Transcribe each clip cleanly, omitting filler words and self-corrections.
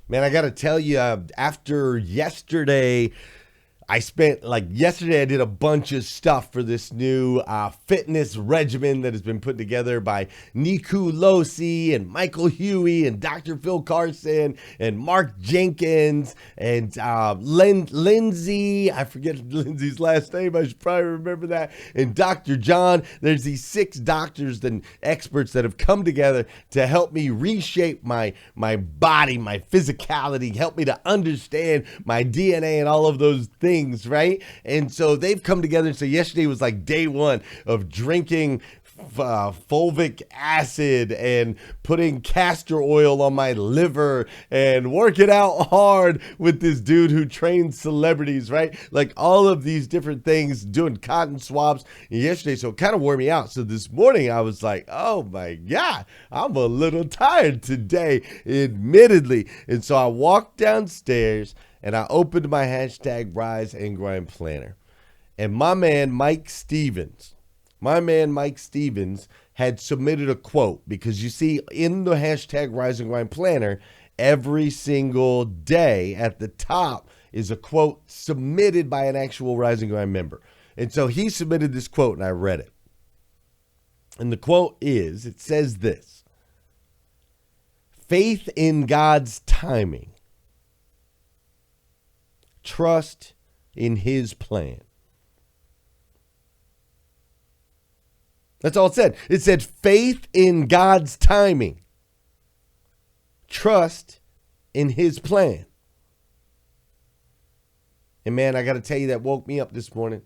Man, I got to tell you, after yesterday, yesterday I did a bunch of stuff for this new fitness regimen that has been put together by Niku Losi and Michael Huey and Dr. Phil Carson and Mark Jenkins and Lindsay. I forget Lindsay's last name. I should probably remember that. And Dr. John. There's these 6 doctors and experts that have come together to help me reshape my body, my physicality, help me to understand my DNA and all of those things. Right? And so they've come together. So yesterday was like day 1 of drinking fulvic acid and putting castor oil on my liver and working out hard with this dude who trains celebrities, right? Like all of these different things, doing cotton swabs yesterday. So it kind of wore me out. So this morning I was like, oh my God, I'm a little tired today, admittedly. And so I walked downstairs and I opened my hashtag Rise and Grind planner. And my man, Mike Stevens, had submitted a quote, because you see in the hashtag Rise and Grind planner, every single day at the top is a quote submitted by an actual Rise and Grind member. And so he submitted this quote and I read it. And the quote is, it says this: faith in God's timing. Trust in his plan. That's all it said. It said faith in God's timing. Trust in his plan. And man, I got to tell you, that woke me up this morning.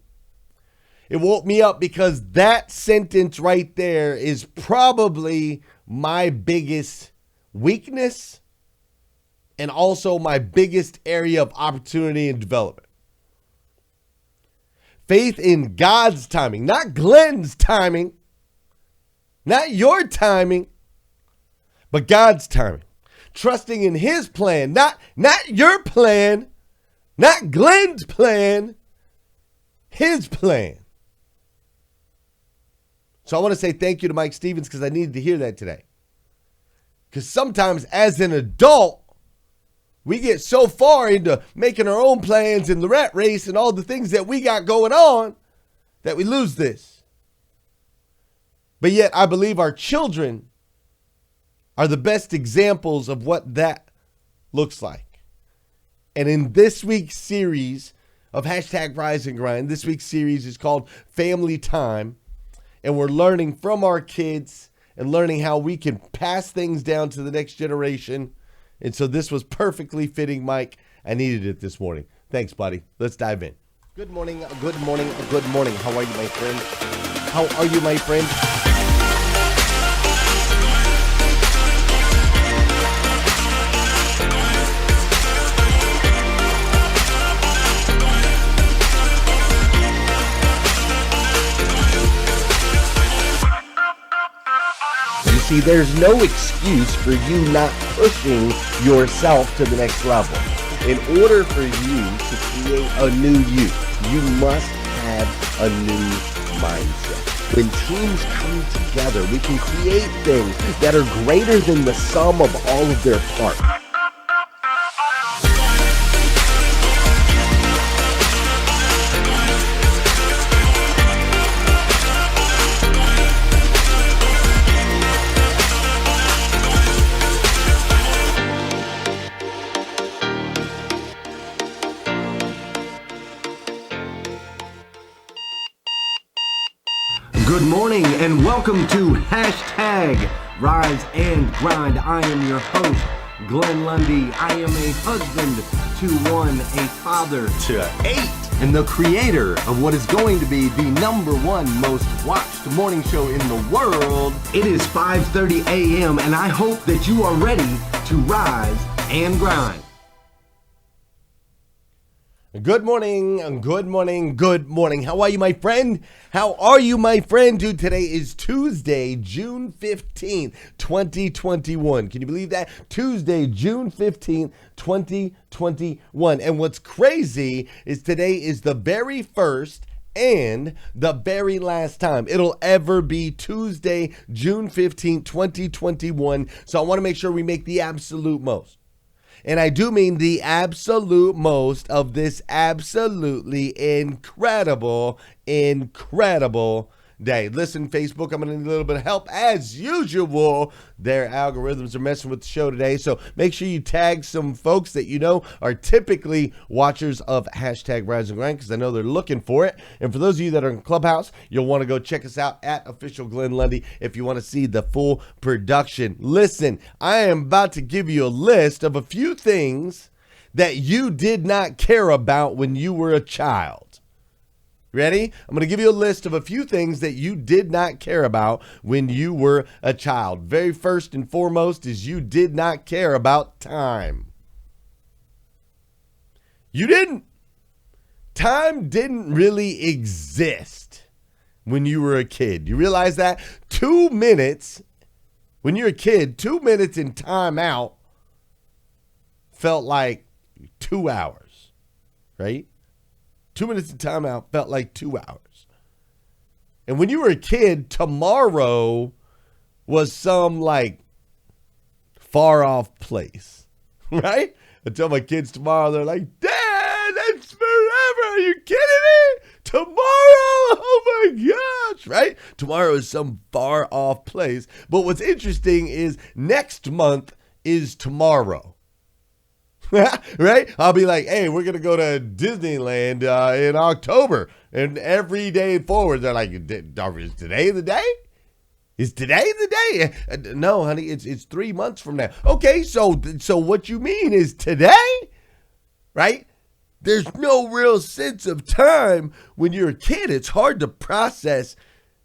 It woke me up because that sentence right there is probably my biggest weakness and also my biggest area of opportunity and development. Faith in God's timing, not Glenn's timing, not your timing, but God's timing. Trusting in his plan, not your plan, not Glenn's plan, his plan. So I want to say thank you to Mike Stevens, because I needed to hear that today. Because sometimes as an adult, we get so far into making our own plans in the rat race and all the things that we got going on that we lose this. But yet I believe our children are the best examples of what that looks like. And in this week's series of hashtag Rise and Grind, this week's series is called Family Time. And we're learning from our kids and learning how we can pass things down to the next generation. And so this was perfectly fitting, Mike. I needed it this morning. Thanks, buddy. Let's dive in. Good morning, good morning, good morning. How are you, my friend? How are you, my friend? See, there's no excuse for you not pushing yourself to the next level. In order for you to create a new you must have a new mindset. When teams come together, we can create things that are greater than the sum of all of their parts. Good morning and welcome to hashtag Rise and Grind. I am your host, Glenn Lundy. I am a husband to 1, a father to 8, and the creator of what is going to be the #1 most watched morning show in the world. It is 5:30 a.m. and I hope that you are ready to rise and grind. Good morning, good morning, good morning. How are you, my friend? How are you, my friend? Dude, today is Tuesday, June 15th, 2021. Can you believe that? Tuesday, June 15th, 2021. And what's crazy is today is the very first and the very last time it'll ever be Tuesday, June 15th, 2021. So I want to make sure we make the absolute most. And I do mean the absolute most of this absolutely incredible day. Listen, Facebook, I'm going to need a little bit of help. As usual, their algorithms are messing with the show today. So make sure you tag some folks that you know are typically watchers of hashtag Rise and Grind, because I know they're looking for it. And for those of you that are in Clubhouse, you'll want to go check us out at Official Glenn Lundy if you want to see the full production. Listen, I am about to give you a list of a few things that you did not care about when you were a child. Ready? I'm going to give you a list of a few things that you did not care about when you were a child. Very first and foremost is you did not care about time. You didn't. Time didn't really exist when you were a kid. You realize that? 2 minutes, when you're a kid, 2 minutes in time out felt like 2 hours, right? 2 minutes of timeout felt like 2 hours. And when you were a kid, tomorrow was some like far off place, right? I tell my kids tomorrow, they're like, Dad, that's forever. Are you kidding me? Tomorrow? Oh my gosh, right? Tomorrow is some far off place. But what's interesting is next month is tomorrow. Right? I'll be like, hey, we're going to go to Disneyland in October. And every day forward, they're like, is today the day? Is today the day? No, honey, it's 3 months from now. Okay, so what you mean is today? Right? There's no real sense of time when you're a kid. It's hard to process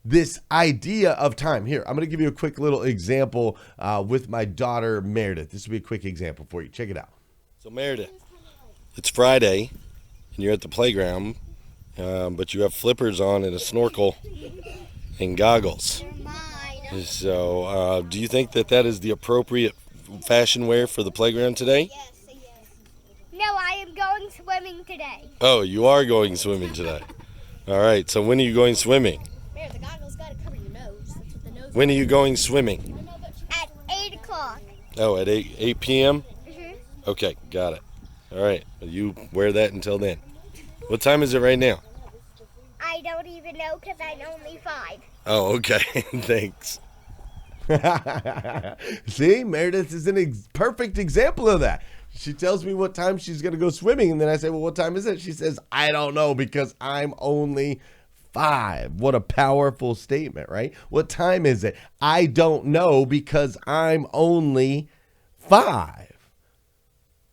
this idea of time. Here, I'm going to give you a quick little example with my daughter, Meredith. This will be a quick example for you. Check it out. So Meredith, it's Friday, and you're at the playground, but you have flippers on and a snorkel and goggles. So do you think that is the appropriate fashion wear for the playground today? Yes. No, I am going swimming today. Oh, you are going swimming today. All right, so when are you going swimming? The goggles got to cover your nose. That's what the nose When are you going swimming? At 8 o'clock. Oh, at 8 p.m.? Okay, got it. All right, you wear that until then. What time is it right now? I don't even know because I'm only 5. Oh, okay. Thanks. See, Meredith is a perfect example of that. She tells me what time she's going to go swimming, and then I say, well, what time is it? She says, I don't know because I'm only 5. What a powerful statement, right? What time is it? I don't know because I'm only 5.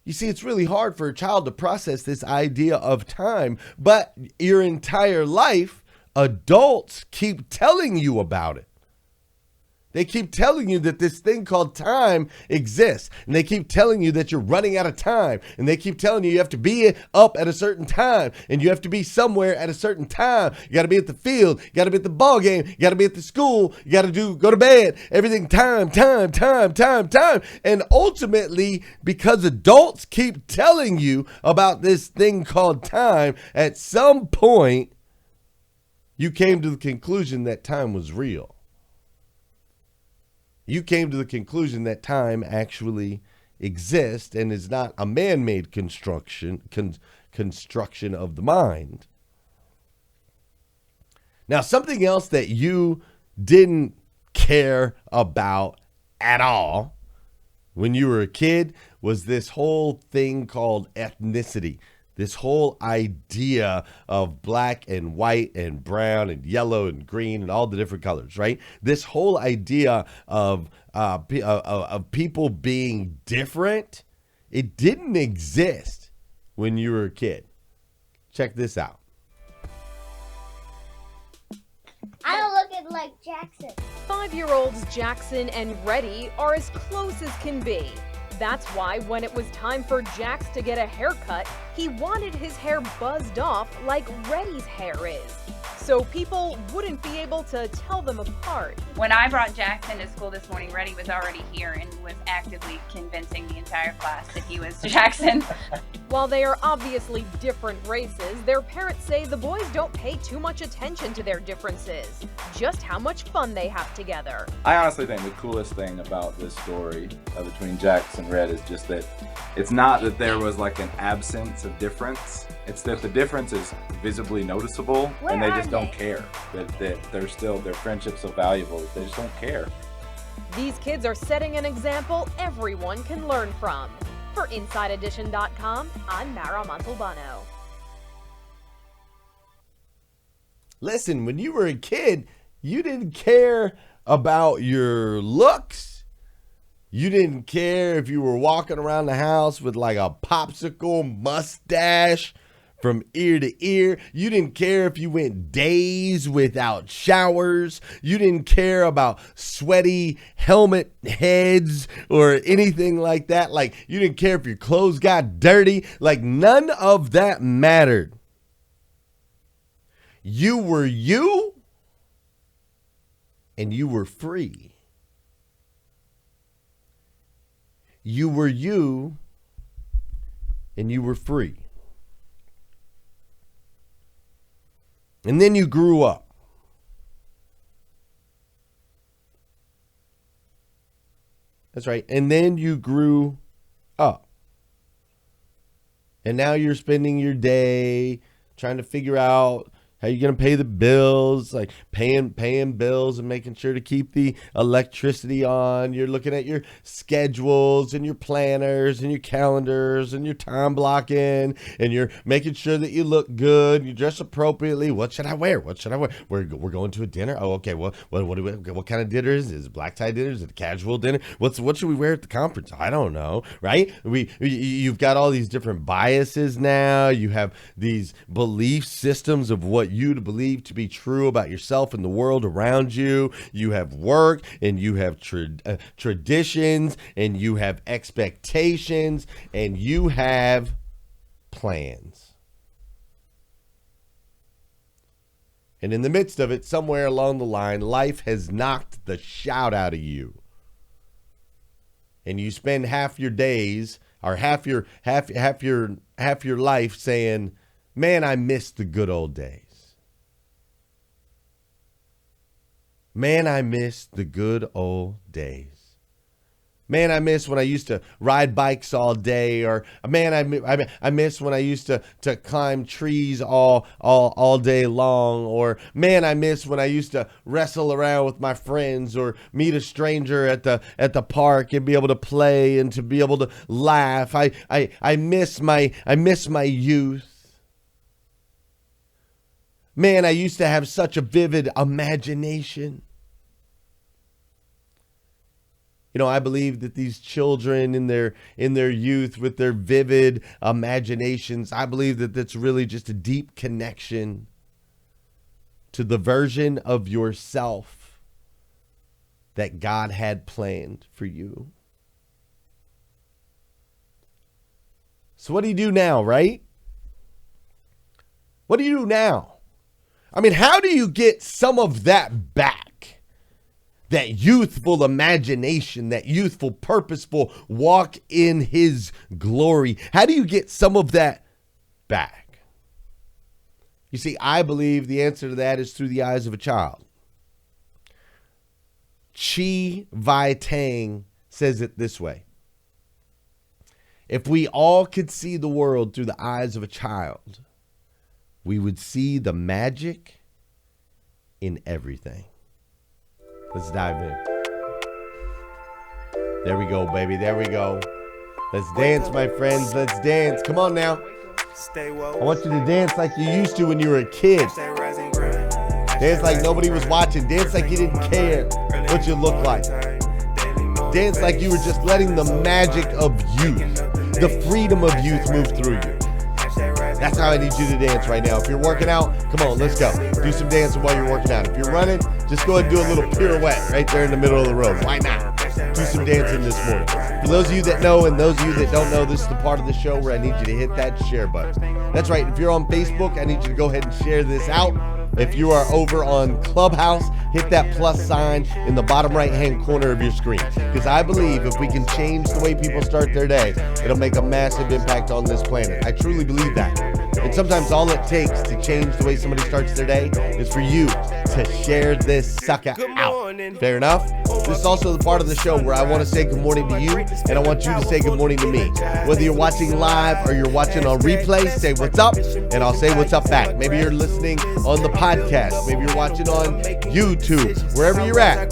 You see, it's really hard for a child to process this idea of time, but your entire life, adults keep telling you about it. They keep telling you that this thing called time exists, and they keep telling you that you're running out of time, and they keep telling you have to be up at a certain time, and you have to be somewhere at a certain time. You got to be at the field, you got to be at the ball game, you got to be at the school, you got to go to bed, everything time. And ultimately, because adults keep telling you about this thing called time, at some point, you came to the conclusion that time was real. You came to the conclusion that time actually exists and is not a man-made construction of the mind. Now, something else that you didn't care about at all when you were a kid was this whole thing called ethnicity. This whole idea of black and white and brown and yellow and green and all the different colors, right? This whole idea of people being different, it didn't exist when you were a kid. Check this out. I don't look like Jackson. 5-year-olds Jackson and Reddy are as close as can be. That's why when it was time for Jax to get a haircut, He wanted his hair buzzed off like Reddy's hair is, so people wouldn't be able to tell them apart. When I brought Jackson to school this morning, Reddy was already here and was actively convincing the entire class that he was Jackson. While they are obviously different races, their parents say the boys don't pay too much attention to their differences, just how much fun they have together. I honestly think the coolest thing about this story between Jax and Red is just that it's not that there was like an absence of difference. It's that the difference is visibly noticeable, and they just don't care. That they're still, their friendship's so valuable that they just don't care. These kids are setting an example everyone can learn from. For InsideEdition.com, I'm Mara Montalbano. Listen, when you were a kid, you didn't care about your looks. You didn't care if you were walking around the house with like a popsicle mustache from ear to ear. You didn't care if you went days without showers. You didn't care about sweaty helmet heads or anything like that. Like, you didn't care if your clothes got dirty. Like, none of that mattered. You were you, and you were free. You were you, and you were free. And then you grew up. That's right. And then you grew up. And now you're spending your day trying to figure out how you're going to pay the bills, like paying bills and making sure to keep the electricity on. You're looking at your schedules and your planners and your calendars and your time blocking, and you're making sure that you look good. You dress appropriately. What should I wear? What should I wear? We're going to a dinner. Oh, okay. Well, what kind of dinner is it? Is it black tie dinner? Is it a casual dinner? What should we wear at the conference? I don't know. Right? You've got all these different biases now. You have these belief systems of what you to believe to be true about yourself and the world around you. You have work, and you have traditions, and you have expectations, and you have plans. And in the midst of it, somewhere along the line, life has knocked the shout out of you. And you spend half your days or half your life saying, "Man, I miss the good old days. Man, I miss the good old days. Man, I miss when I used to ride bikes all day," or "Man, I miss when I used to climb trees all day long," or "Man, I miss when I used to wrestle around with my friends or meet a stranger at the park and be able to play and to be able to laugh. I miss my youth. Man, I used to have such a vivid imagination." You know, I believe that these children in their youth with their vivid imaginations, I believe that that's really just a deep connection to the version of yourself that God had planned for you. So what do you do now, right? What do you do now? I mean, how do you get some of that back? That youthful imagination, that youthful, purposeful walk in his glory. How do you get some of that back? You see, I believe the answer to that is through the eyes of a child. Chi Vai Tang says it this way: if we all could see the world through the eyes of a child, we would see the magic in everything. Let's dive in. There we go, baby. There we go. Let's dance, my friends. Let's dance. Come on now. I want you to dance like you used to when you were a kid. Dance like nobody was watching. Dance like you didn't care what you look like. Dance like you were just letting the magic of youth, the freedom of youth move through you. That's how I need you to dance right now. If you're working out, come on, let's go. Do some dancing while you're working out. If you're running, just go ahead and do a little pirouette right there in the middle of the road. Why not? do some dancing this morning. For those of you that know and those of you that don't know, this is the part of the show where I need you to hit that share button. That's right. If you're on Facebook, I need you to go ahead and share this out. If you are over on Clubhouse, hit that plus sign in the bottom right-hand corner of your screen. Because I believe if we can change the way people start their day, it'll make a massive impact on this planet. I truly believe that. And sometimes all it takes to change the way somebody starts their day is for you to share this sucker out. Fair enough? This is also the part of the show where I want to say good morning to you, and I want you to say good morning to me. Whether you're watching live or you're watching on replay, say what's up, and I'll say what's up back. Maybe you're listening on the podcast. Maybe you're watching on YouTube. Wherever you're at,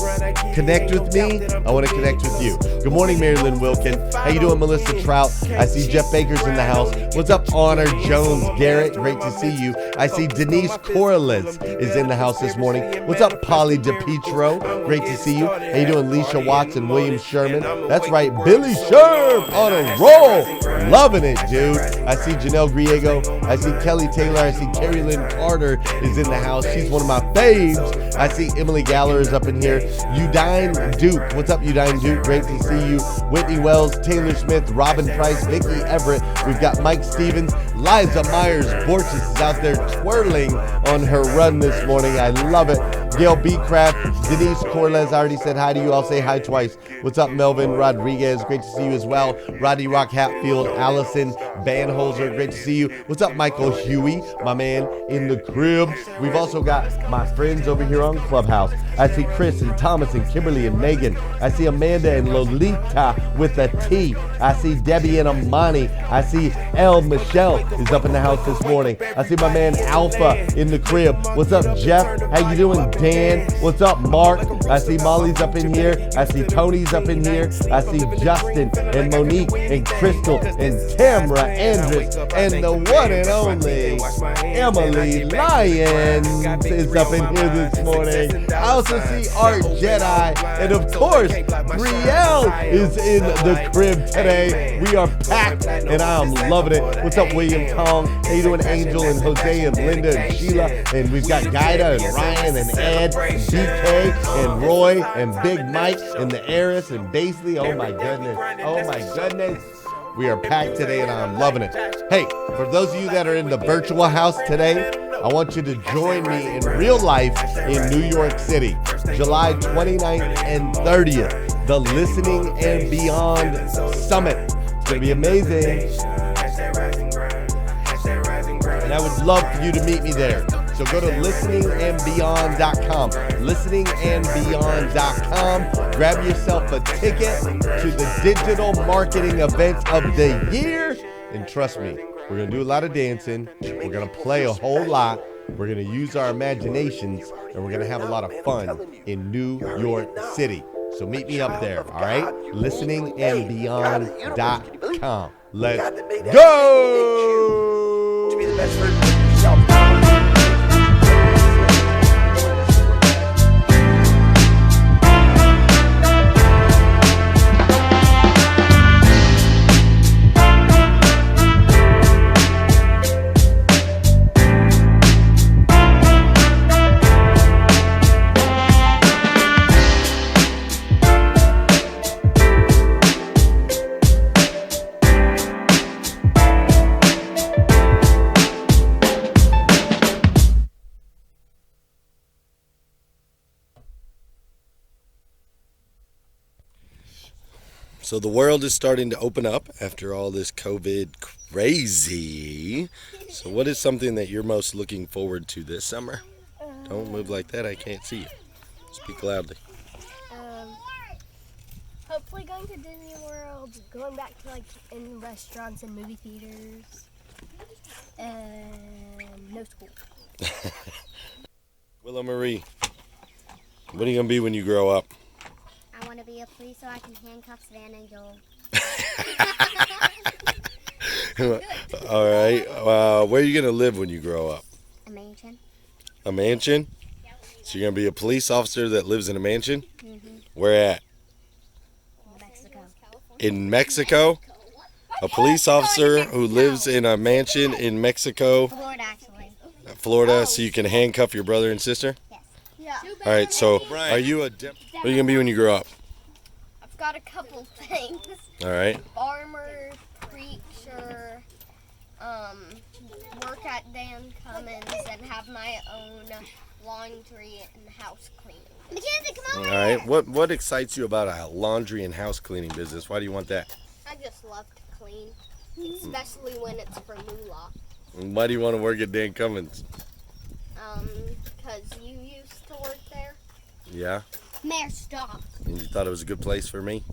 connect with me. I want to connect with you. Good morning, Marilyn Wilkin. How you doing, Melissa Trout? I see Jeff Baker's in the house. What's up, Honor Jones Garrett? Great to see you. I see Denise Corliss is in the house this morning. What's up, Polly DePietro? Great to see you. How you doing, Leisha Watts and William Sherman? That's right, Billy Sherm on a roll. Loving it, dude. I see Janelle Griego. I see Kelly Taylor. I see Carrie Lynn Carter is in the house. She's one of my faves. I see Emily Galler is up in here. Udine Duke. What's up, Udine Duke? Great to see you. Whitney Wells, Taylor Smith, Robin Price, Vicki Everett. We've got Mike Stevens. Liza Myers Borges is out there twirling on her run this morning. I love it. Gail Beecraft, Denise Corlez, I already said hi to you. I'll say hi twice. What's up, Melvin Rodriguez? Great to see you as well. Rodney Rock Hatfield, Allison Banholzer, great to see you. What's up, Michael Huey, my man in the crib? We've also got my friends over here on Clubhouse. I see Chris and Thomas and Kimberly and Megan. I see Amanda and Lolita with a T. I see Debbie and Amani. I see El Michelle is up in the house this morning. I see my man Alpha in the crib. What's up, Jeff? How you doing, Dan? What's up, Mark? I see Molly's up in here. I see Tony's up in here. I see Justin and Monique and Crystal and Tamra Andress and the one and only Emily Lyons is up in here this morning. I also see Art Jedi, and of course, Brielle is in the crib today. We are packed, and I'm loving it. What's up, William Kong? How you doing, Angel and Jose and Linda and Sheila? And we've got Gaida and Ryan and Ed and DK and Roy and Big Mike and the Heiress and Basley. Oh my goodness. Oh my goodness. We are packed today, and I'm loving it. Hey, for those of you that are in the virtual house today, I want you to join me in real life in New York City, July 29th and 30th, the Listening and Beyond Summit. It's going to be amazing. And I would love for you to meet me there. So go to listeningandbeyond.com, listeningandbeyond.com. Grab yourself a ticket to the digital marketing event of the year. And trust me, we're going to do a lot of dancing. We're going to play a whole lot. We're going to use our imaginations, and we're going to have a lot of fun in New York City. So meet me up there, all right? Listeningandbeyond.com. Let's go! To be the best version of yourself. So the world is starting to open up after all this COVID crazy. So what is something that you're most looking forward to this summer? Don't move like that, I can't see you. Speak loudly. Hopefully going to Disney World, going back to in restaurants and movie theaters, and no school. Willow Marie, what are you going to be when you grow up? I want to be a police so I can handcuff Savannah and Joel. All right. Where are you going to live when you grow up? A mansion. A mansion? So you're going to be a police officer that lives in a mansion? Mm-hmm. Where at? Mexico. In Mexico? A police officer who lives in a mansion in Mexico? Florida, actually. Florida, so you can handcuff your brother and sister? Yes. Yeah. All right, so are you what are you going to be when you grow up? A got a couple things. All right. Farmer, preacher, work at Dan Cummins, and have my own laundry and house cleaning. Mackenzie, come All right. What excites you about a laundry and house cleaning business? Why do you want that? I just love to clean, especially when it's for moolah. And why do you want to work at Dan Cummins? Because you used to work there. Yeah. Mayor, stop. And you thought it was a good place for me?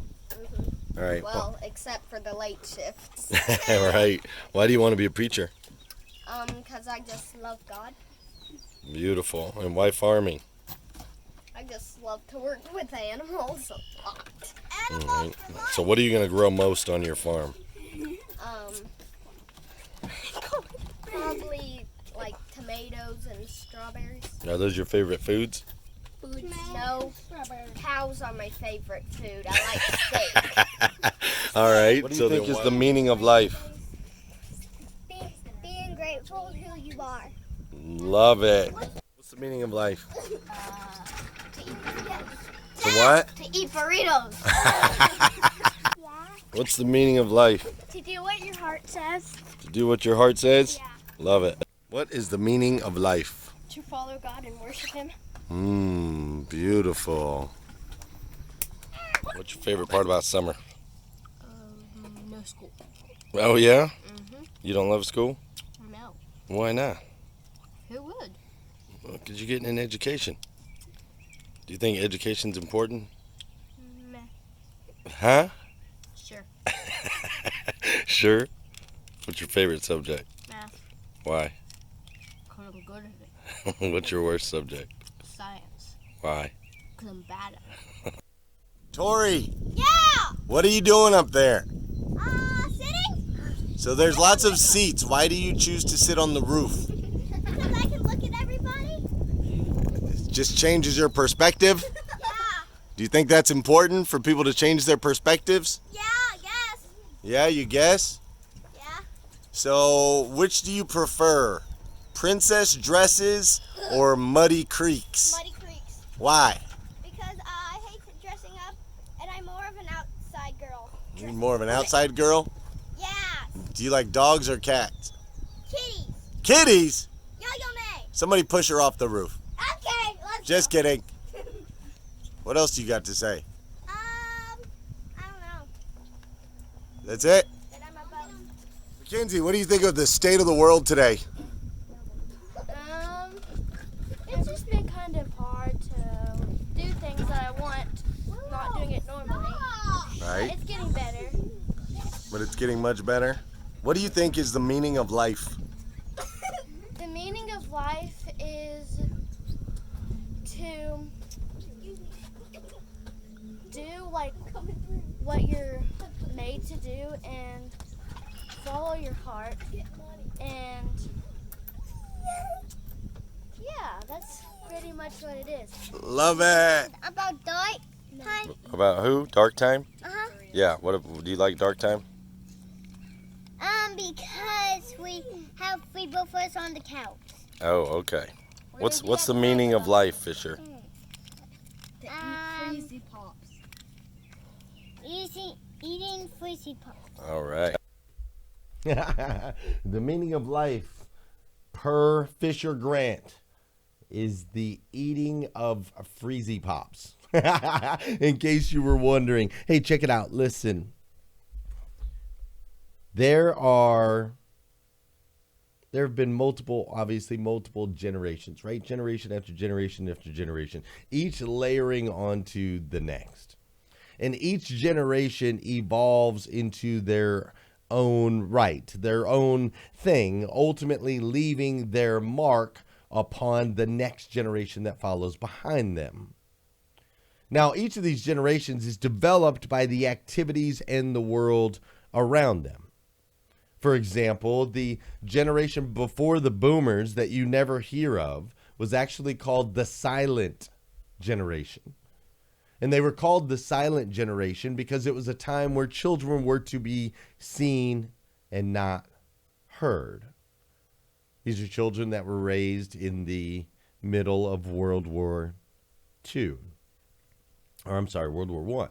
All right. Well, except for the late shifts. All right. Why do you want to be a preacher? Because I just love God. Beautiful. And why farming? I just love to work with animals a lot. All right. So what are you going to grow most on your farm? Probably like tomatoes and strawberries. Are those your favorite foods? No, cows are my favorite food. I like steak. All right. What do So you then think is is the meaning of life? Being grateful of who you are. Love it. What's the meaning of life? To what? To eat burritos. What's the meaning of life? To do what your heart says. To do what your heart says? Yeah. Love it. What is the meaning of life? To follow God and worship Him. Beautiful. What's your favorite part about summer? No school. Oh, yeah? You don't love school? No. Why not? Who would? Well, 'cause you're getting an education. Do you think education's important? Meh. Huh? Sure. Sure. What's your favorite subject? Math. Why? Because I'm good at it. What's your worst subject? Science. Why? Because I'm bad at it. Tori, Yeah! what are you doing up there? Sitting? So there's lots of seats. Why do you choose to sit on the roof? Because I can look at everybody? It just changes your perspective? Yeah. Do you think that's important for people to change their perspectives? Yeah, yes. Yeah, you guess? Yeah. So which do you prefer? Princess dresses or muddy creeks? Muddy Creeks. Why? Because I hate dressing up, and I'm more of an outside girl. You're more of an outside girl? Yeah. Do you like dogs or cats? Kitties. Kitties? Yo-yo-may. Somebody push her off the roof. Okay, let's Just go. kidding. What else do you got to say? I don't know. That's it? That I'm about. Mackenzie, what do you think of the state of the world today? It's just been kind of hard to do things that I want, not doing it normally. Right? It's getting better. But it's getting much better. What do you think is the meaning of life? The meaning of life is to do like what you're made to do and follow your heart, and yeah, that's pretty much what it is. Love it. About dark time? About who? Dark time? Uh-huh. Yeah. Do you like dark time? Because we have three buffers on the couch. Oh, okay. What's the meaning of life, Fisher? Freezy Pops. Eating Freezy Pops. All right. The meaning of life, per Fisher Grant, is the eating of Freezy Pops. In case you were wondering. Hey, check it out. Listen. There have been multiple generations, right? Generation after generation after generation, each layering onto the next. And each generation evolves into their own right, their own thing, ultimately leaving their mark upon the next generation that follows behind them. Now, each of these generations is developed by the activities in the world around them. For example, the generation before the boomers that you never hear of was actually called the silent generation. And they were called the silent generation because it was a time where children were to be seen and not heard. These are children that were raised in the middle of World War II. Or I'm sorry, World War I.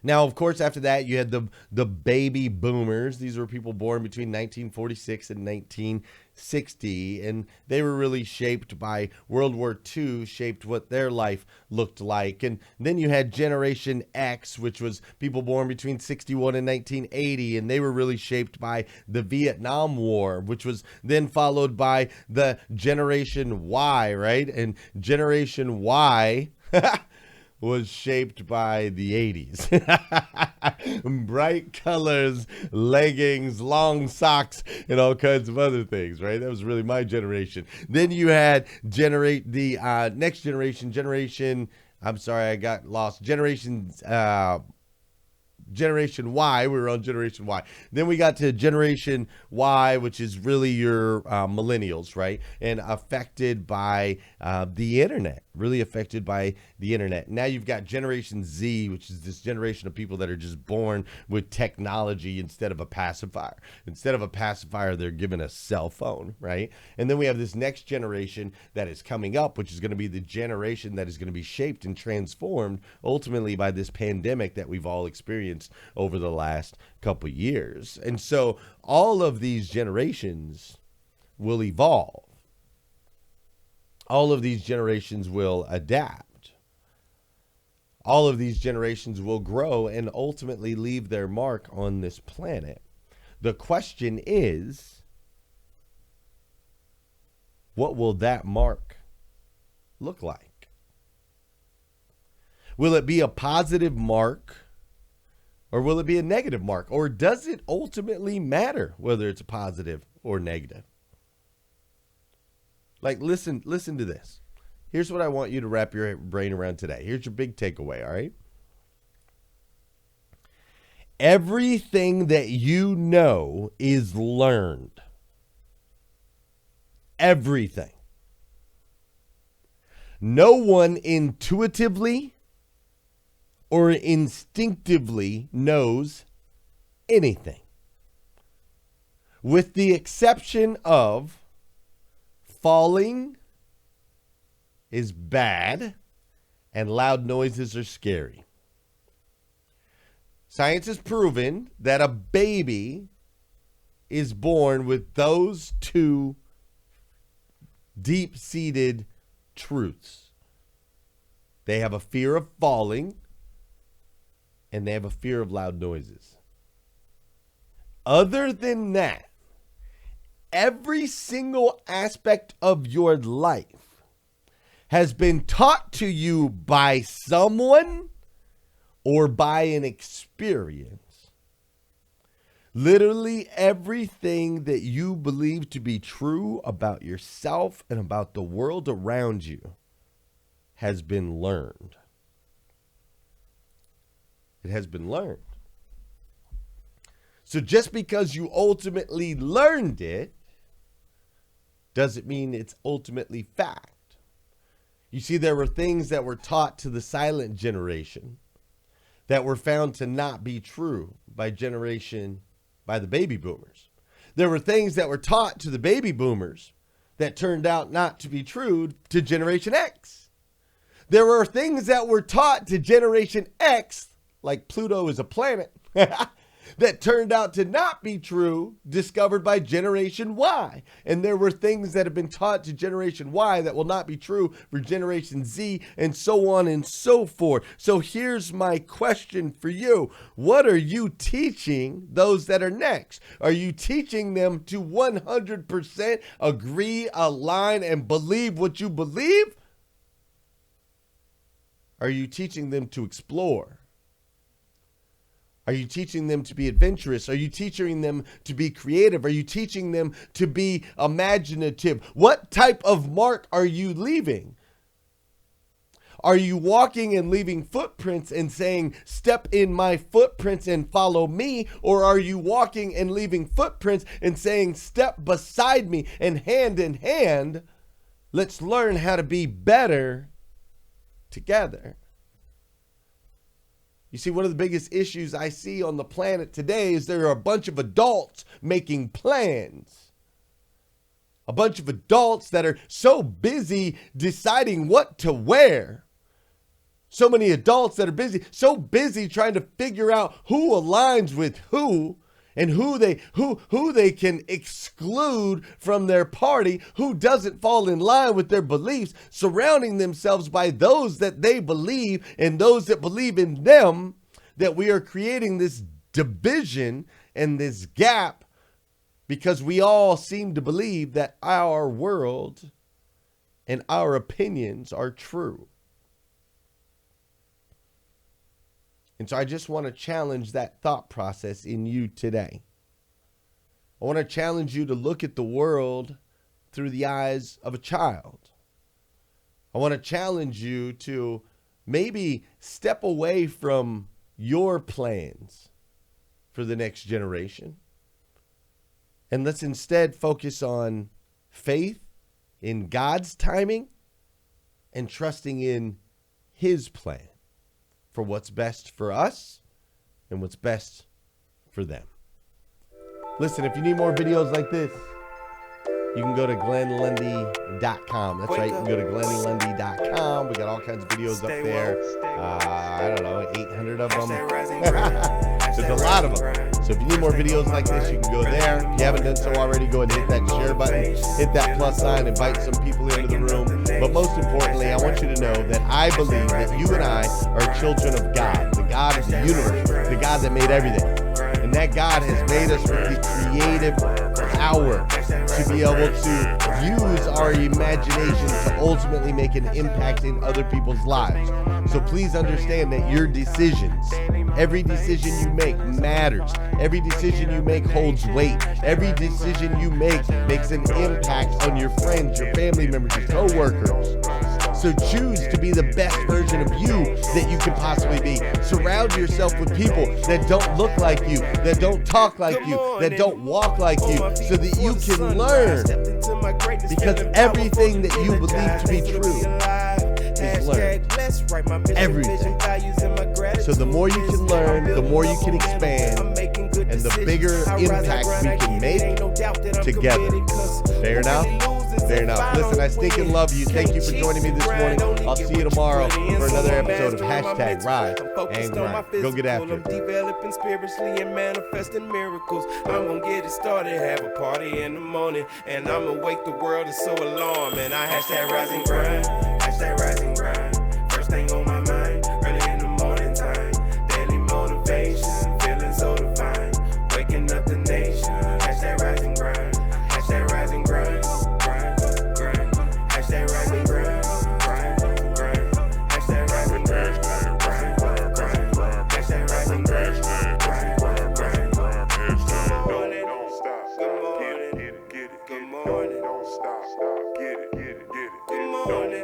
Now, of course, after that, you had the baby boomers. These were people born between 1946 and 1960, and they were really shaped by World War II, shaped what their life looked like. And then you had Generation X, which was people born between 61 and 1980, and they were really shaped by the Vietnam War, which was then followed by the Generation Y, right? And Generation Y was shaped by the 80s. Bright colors, leggings, long socks, and all kinds of other things, right? That was really my generation. Then you had next generation, I'm sorry, I got lost. Generation Y. We were on Generation Y. Then we got to Generation Y, which is really your millennials, right? And affected by the internet, really affected by the internet. Now you've got Generation Z, which is this generation of people that are just born with technology instead of a pacifier. Instead of a pacifier, they're given a cell phone, right? And then we have this next generation that is coming up, which is going to be the generation that is going to be shaped and transformed ultimately by this pandemic that we've all experienced over the last couple years. And so all of these generations will evolve. All of these generations will adapt. All of these generations will grow and ultimately leave their mark on this planet. The question is, what will that mark look like? Will it be a positive mark? Or will it be a negative mark? Or does it ultimately matter whether it's a positive or negative? Like, listen to this. Here's what I want you to wrap your brain around today. Here's your big takeaway, all right? Everything that you know is learned. Everything. No one intuitively or instinctively knows anything, with the exception of falling is bad and loud noises are scary. Science has proven that a baby is born with those two deep-seated truths. They have a fear of falling, and they have a fear of loud noises. Other than that, every single aspect of your life has been taught to you by someone or by an experience. Literally everything that you believe to be true about yourself and about the world around you has been learned. It has been learned. So just because you ultimately learned it doesn't mean it's ultimately fact. You see, there were things that were taught to the silent generation that were found to not be true by the baby boomers. There were things that were taught to the baby boomers that turned out not to be true to Generation X. There were things that were taught to Generation X, like Pluto is a planet, that turned out to not be true, discovered by Generation Y. And there were things that have been taught to Generation Y that will not be true for Generation Z, and so on and so forth. So here's my question for you. What are you teaching those that are next? Are you teaching them to 100% agree, align, and believe what you believe? Are you teaching them to explore? Are you teaching them to be adventurous? Are you teaching them to be creative? Are you teaching them to be imaginative? What type of mark are you leaving? Are you walking and leaving footprints and saying, step in my footprints and follow me? Or are you walking and leaving footprints and saying, step beside me and hand in hand, let's learn how to be better together? You see, one of the biggest issues I see on the planet today is there are a bunch of adults making plans. A bunch of adults that are so busy deciding what to wear So many adults that are so busy trying to figure out who aligns with who and who they can exclude from their party, who doesn't fall in line with their beliefs, surrounding themselves by those that they believe and those that believe in them, that we are creating this division and this gap because we all seem to believe that our world and our opinions are true. And so I just want to challenge that thought process in you today. I want to challenge you to look at the world through the eyes of a child. I want to challenge you to maybe step away from your plans for the next generation. And let's instead focus on faith in God's timing and trusting in His plan for what's best for us and what's best for them. Listen, if you need more videos like this, you can go to glennlundy.com. That's right, you can go to glennlundy.com. We got all kinds of videos up there. I don't know, 800 of them. There's a lot of them. So if you need more videos like this, you can go there. If you haven't done so already, go ahead and hit that share button, hit that plus sign, invite some people into the room. But most importantly, I want you to know that I believe that you and I are children of God, the God of the universe, the God that made everything. And that God has made us with the creative power to be able to use our imagination to ultimately make an impact in other people's lives. So please understand that your decisions, every decision you make matters. Every decision you make holds weight. Every decision you make makes an impact on your friends, your family members, your co-workers. So choose to be the best version of you that you can possibly be. Surround yourself with people that don't look like you, that don't talk like you, that don't walk like you, so that you can learn. Because everything that you believe to be true is learned. Everything. So the more you can learn, the more you can expand, and the bigger impact we can make together. Fair enough? Fair enough. Listen, I stinking love you. Thank you for joining me this morning. I'll see you tomorrow for another episode of Hashtag Rise and Grind. Go get after it. Developing spiritually and manifesting miracles. I'm gonna get it started, have a party in the morning, and I'ma wake the world is so alarming. I hashtag rise and grind, hashtag rise and grind. First thing on my mind, early in the morning time. Daily motivation, feeling so divine. Waking up the nation, hashtag rise and grind, hashtag rise and grind. Hashtag rise and grind, grind, grind. Hashtag rise and grind, grind, grind. Hashtag rise and grind, grind, grind. Don't stop, good morning, get it, good morning. Don't stop, get it, good morning.